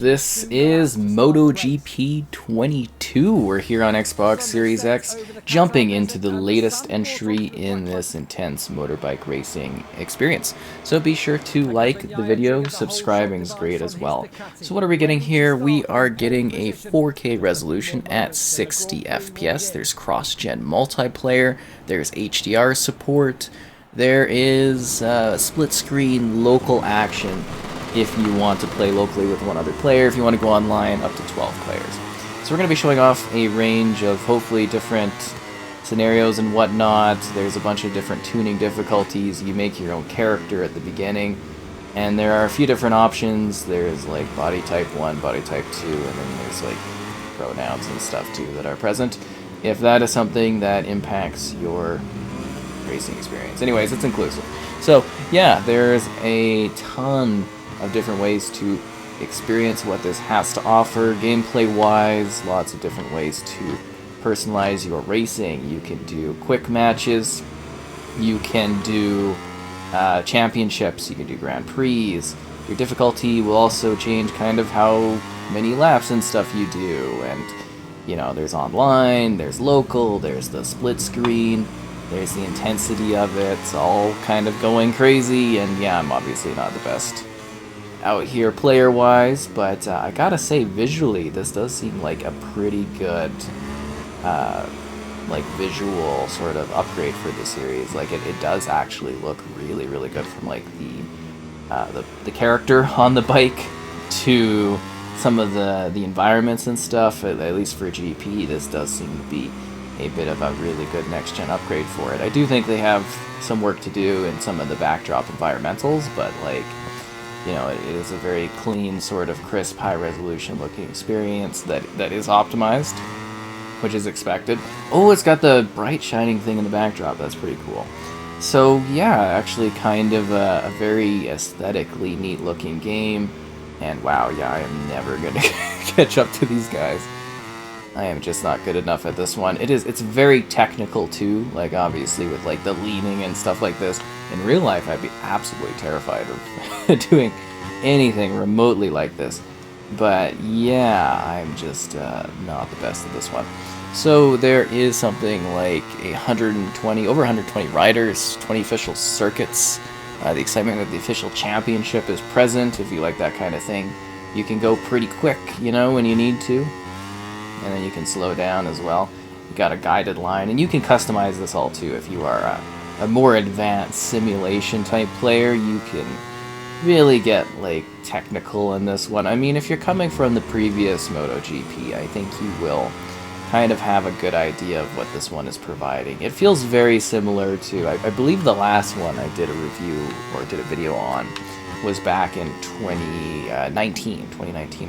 This is MotoGP 22. We're here on Xbox Series X, jumping into the latest entry in this intense motorbike racing experience. So be sure to like the video, subscribing is great as well. So what are we getting here? We are getting a 4K resolution at 60 FPS. There's cross-gen multiplayer, there's HDR support, there is split-screen local action if you want to play locally with one other player, if you want to go online, up to 12 players. So we're going to be showing off a range of hopefully different scenarios and whatnot. There's a bunch of different tuning difficulties. You make your own character at the beginning, and there are a few different options. There's like body type 1, body type 2, and then there's like pronouns and stuff too that are present, if that is something that impacts your racing experience. Anyways, it's inclusive. So yeah, there's a ton of different ways to experience what this has to offer gameplay wise. Lots of different ways to personalize your racing. You can do quick matches, you can do championships, you can do Grand Prix. Your difficulty will also change kind of how many laps and stuff you do, and you know, there's online, there's local, there's the split screen, there's the intensity of it. It's all kind of going crazy, and yeah, I'm obviously not the best out here player-wise, but I gotta say, visually, this does seem like a pretty good, like, visual sort of upgrade for the series. Like, it does actually look really, really good, from like the character on the bike to some of the environments and stuff. At least for GP, this does seem to be a bit of a really good next-gen upgrade for it. I do think they have some work to do in some of the backdrop environmentals, but like, you know, it is a very clean, sort of crisp, high-resolution looking experience that is optimized, which is expected. Oh, it's got the bright shining thing in the backdrop. That's pretty cool. So yeah, actually kind of a very aesthetically neat looking game. And wow, yeah, I am never gonna catch up to these guys. I am just not good enough at this one. It's very technical too, like obviously with like the leaning and stuff like this. In real life, I'd be absolutely terrified of doing anything remotely like this. But yeah, I'm just not the best at this one. So there is something like over 120 riders, 20 official circuits. The excitement of the official championship is present if you like that kind of thing. You can go pretty quick, you know, when you need to. And then you can slow down as well. You got a guided line, and you can customize this all too. If you are a more advanced simulation type player, you can really get like technical in this one. I mean, if you're coming from the previous MotoGP, I think you will kind of have a good idea of what this one is providing. It feels very similar to, I believe the last one I did a review or did a video on was back in 2019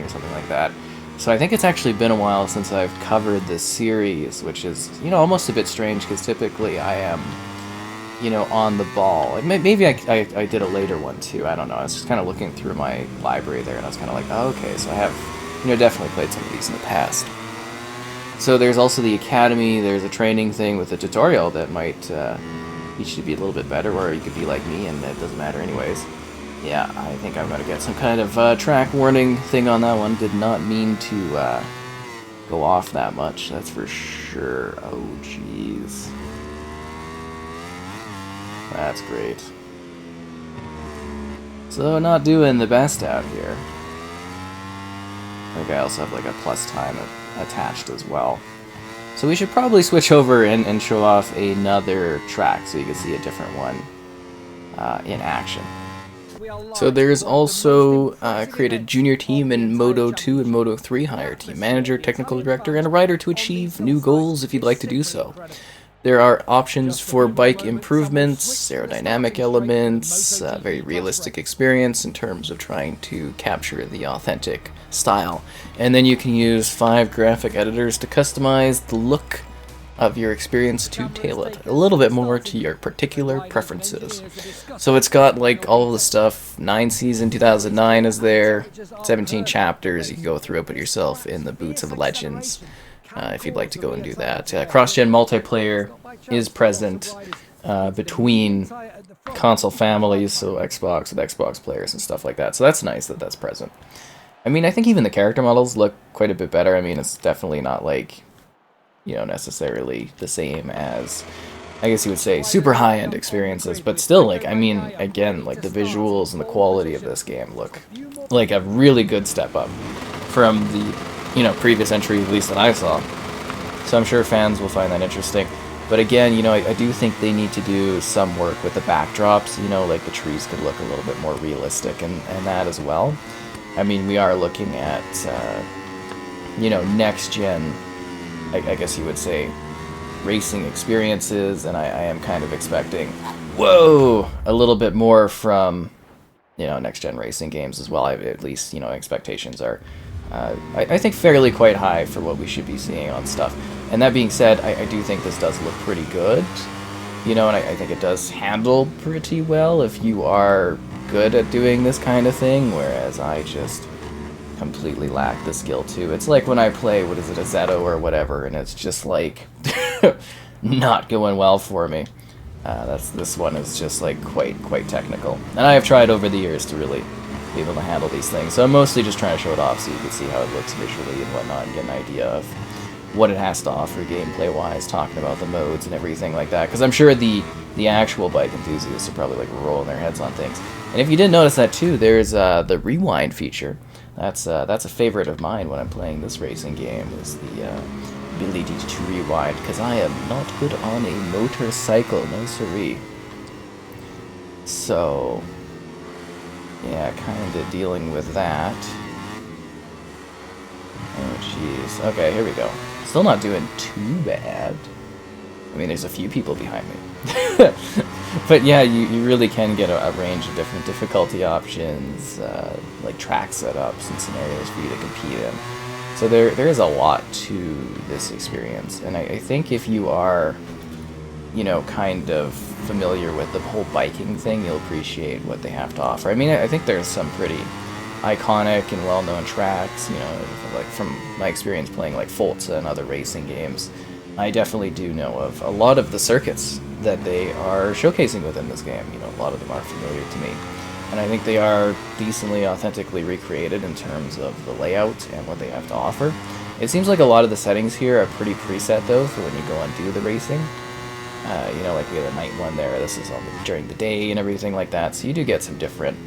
or something like that. So I think it's actually been a while since I've covered this series, which is, you know, almost a bit strange because typically I am, you know, on the ball. Maybe I did a later one too, I don't know. I was just kind of looking through my library there and I was kind of like, oh, okay, so I have, you know, definitely played some of these in the past. So there's also the academy, there's a training thing with a tutorial that might teach you to be a little bit better, or you could be like me and it doesn't matter anyways. Yeah, I think I'm going to get some kind of track warning thing on that one. Did not mean to go off that much, that's for sure. Oh, jeez. That's great. So, not doing the best out here. I think I also have like a plus time attached as well. So we should probably switch over and show off another track so you can see a different one in action. So there's also created junior team in Moto 2 and Moto 3, hire team manager, technical director, and a rider to achieve new goals if you'd like to do so. There are options for bike improvements, aerodynamic elements, very realistic experience in terms of trying to capture the authentic style. And then you can use 5 graphic editors to customize the look of your experience to tailor it a little bit more to your particular preferences. So it's got like all of the stuff. 9 season 2009 is there, 17 chapters. You can go through it, put yourself in the boots of legends if you'd like to go and do that. Cross-gen multiplayer is present between console families, so Xbox with Xbox players and stuff like that. So that's nice that that's present. I mean, I think even the character models look quite a bit better. I mean, it's definitely not like, necessarily the same as, I guess you would say, super high-end experiences, but still, like, I mean, again, like, the visuals and the quality of this game look like a really good step up from the, previous entry, at least that I saw. So I'm sure fans will find that interesting. But again, I do think they need to do some work with the backdrops, like the trees could look a little bit more realistic and that as well. I mean, we are looking at, next-gen, I guess you would say, racing experiences, and I am kind of expecting, whoa, a little bit more from, next-gen racing games as well. At least, expectations are, I think, fairly quite high for what we should be seeing on stuff. And that being said, I do think this does look pretty good, and I think it does handle pretty well if you are good at doing this kind of thing, whereas I just completely lack the skill too. It's like when I play, what is it, a Zeto or whatever, and it's just like not going well for me. This one is just like quite technical, and I have tried over the years to really be able to handle these things. So I'm mostly just trying to show it off so you can see how it looks visually and whatnot, and get an idea of what it has to offer gameplay-wise, talking about the modes and everything like that. Because I'm sure the actual bike enthusiasts are probably like rolling their heads on things. And if you didn't notice that too, there's the rewind feature. That's a favorite of mine when I'm playing this racing game, is the ability to rewind, because I am not good on a motorcycle, no siree. So, yeah, kind of dealing with that. Oh, jeez. Okay, here we go. Still not doing too bad. I mean, there's a few people behind me. But yeah, you really can get a range of different difficulty options, like track setups and scenarios for you to compete in. So there is a lot to this experience. And I think if you are, kind of familiar with the whole biking thing, you'll appreciate what they have to offer. I mean, I think there's some pretty iconic and well-known tracks, like from my experience playing like Forza and other racing games. I definitely do know of a lot of the circuits that they are showcasing within this game. A lot of them are familiar to me. And I think they are decently, authentically recreated in terms of the layout and what they have to offer. It seems like a lot of the settings here are pretty preset, though, for when you go and do the racing. Like we have a night one there, this is all during the day and everything like that, so you do get some different,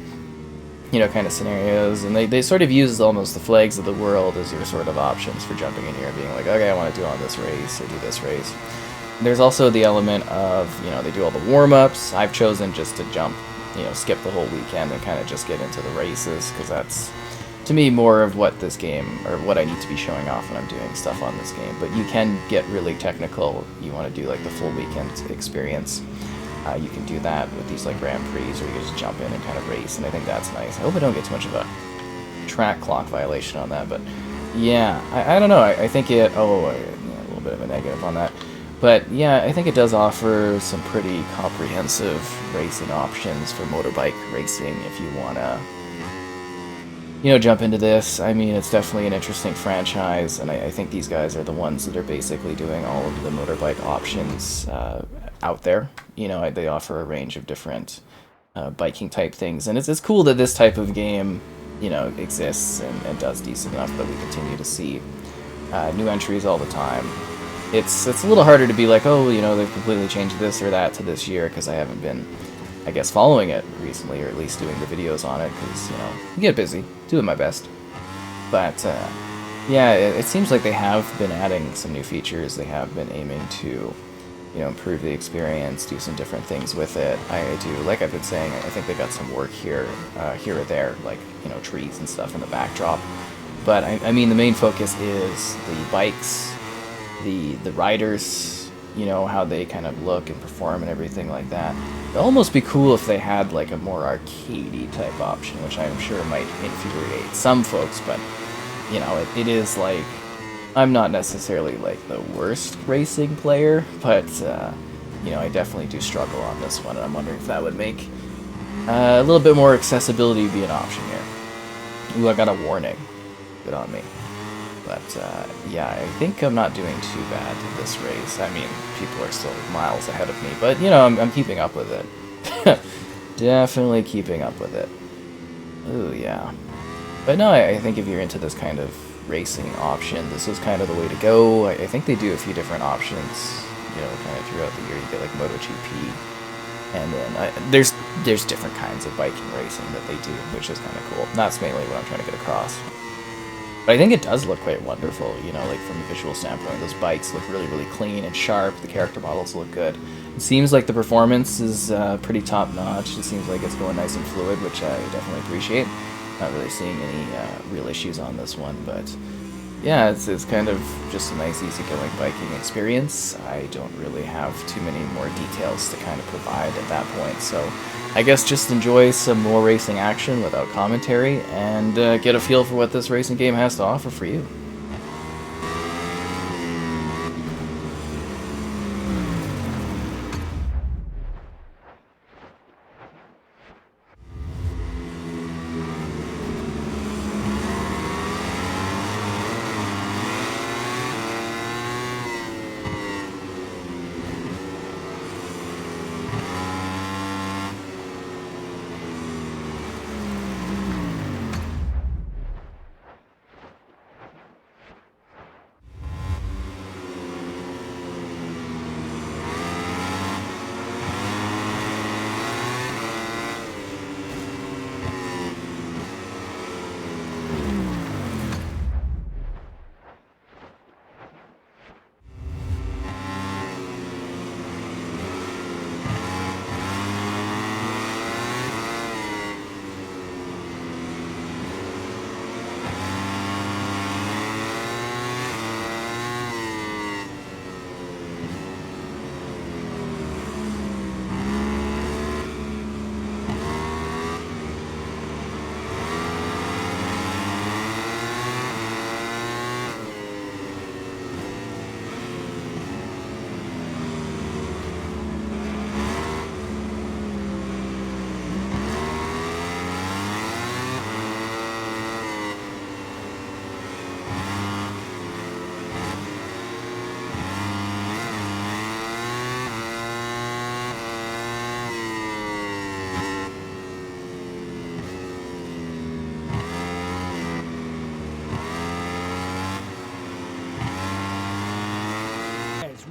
kind of scenarios, and they sort of use almost the flags of the world as your sort of options for jumping in here, being like, okay, I want to do on this race, or do this race. There's also the element of, they do all the warm-ups. I've chosen just to jump, skip the whole weekend and kind of just get into the races, because that's, to me, more of what this game, or what I need to be showing off when I'm doing stuff on this game. But you can get really technical. You want to do like the full weekend experience. You can do that with these like Grand Prix, or you can just jump in and kind of race, and I think that's nice. I hope I don't get too much of a track clock violation on that, but yeah, I don't know. I think it, a little bit of a negative on that. But yeah, I think it does offer some pretty comprehensive racing options for motorbike racing if you want to, jump into this. I mean, it's definitely an interesting franchise, and I think these guys are the ones that are basically doing all of the motorbike options out there. They offer a range of different biking type things, and it's cool that this type of game, exists and does decent enough that we continue to see new entries all the time. It's a little harder to be like, oh, they've completely changed this or that to this year, because I haven't been, I guess, following it recently, or at least doing the videos on it, because, you get busy, doing my best. But, yeah, it seems like they have been adding some new features. They have been aiming to, improve the experience, do some different things with it. I do, like I've been saying, I think they got some work here or there, like, trees and stuff in the backdrop. But, I mean, the main focus is the bikes, the riders, how they kind of look and perform and everything like that. It'd almost be cool if they had like a more arcadey type option, which I'm sure might infuriate some folks, but it is like, I'm not necessarily like the worst racing player, but I definitely do struggle on this one, and I'm wondering if that would make a little bit more accessibility be an option here. Ooh, I got a warning. Good on me. But, yeah, I think I'm not doing too bad in this race. I mean, people are still miles ahead of me, but, I'm keeping up with it. Definitely keeping up with it. Ooh, yeah. But no, I think if you're into this kind of racing option, this is kind of the way to go. I think they do a few different options, you know, kind of throughout the year. You get like MotoGP, and then there's different kinds of biking racing that they do, which is kind of cool. That's mainly what I'm trying to get across. But I think it does look quite wonderful, you know, like from a visual standpoint. Those bikes look really, really clean and sharp. The character models look good. It seems like the performance is pretty top-notch. It seems like it's going nice and fluid, which I definitely appreciate. Not really seeing any real issues on this one, but yeah, it's kind of just a nice, easygoing biking experience. I don't really have too many more details to kind of provide at that point, so I guess just enjoy some more racing action without commentary, and get a feel for what this racing game has to offer for you.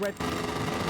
Red.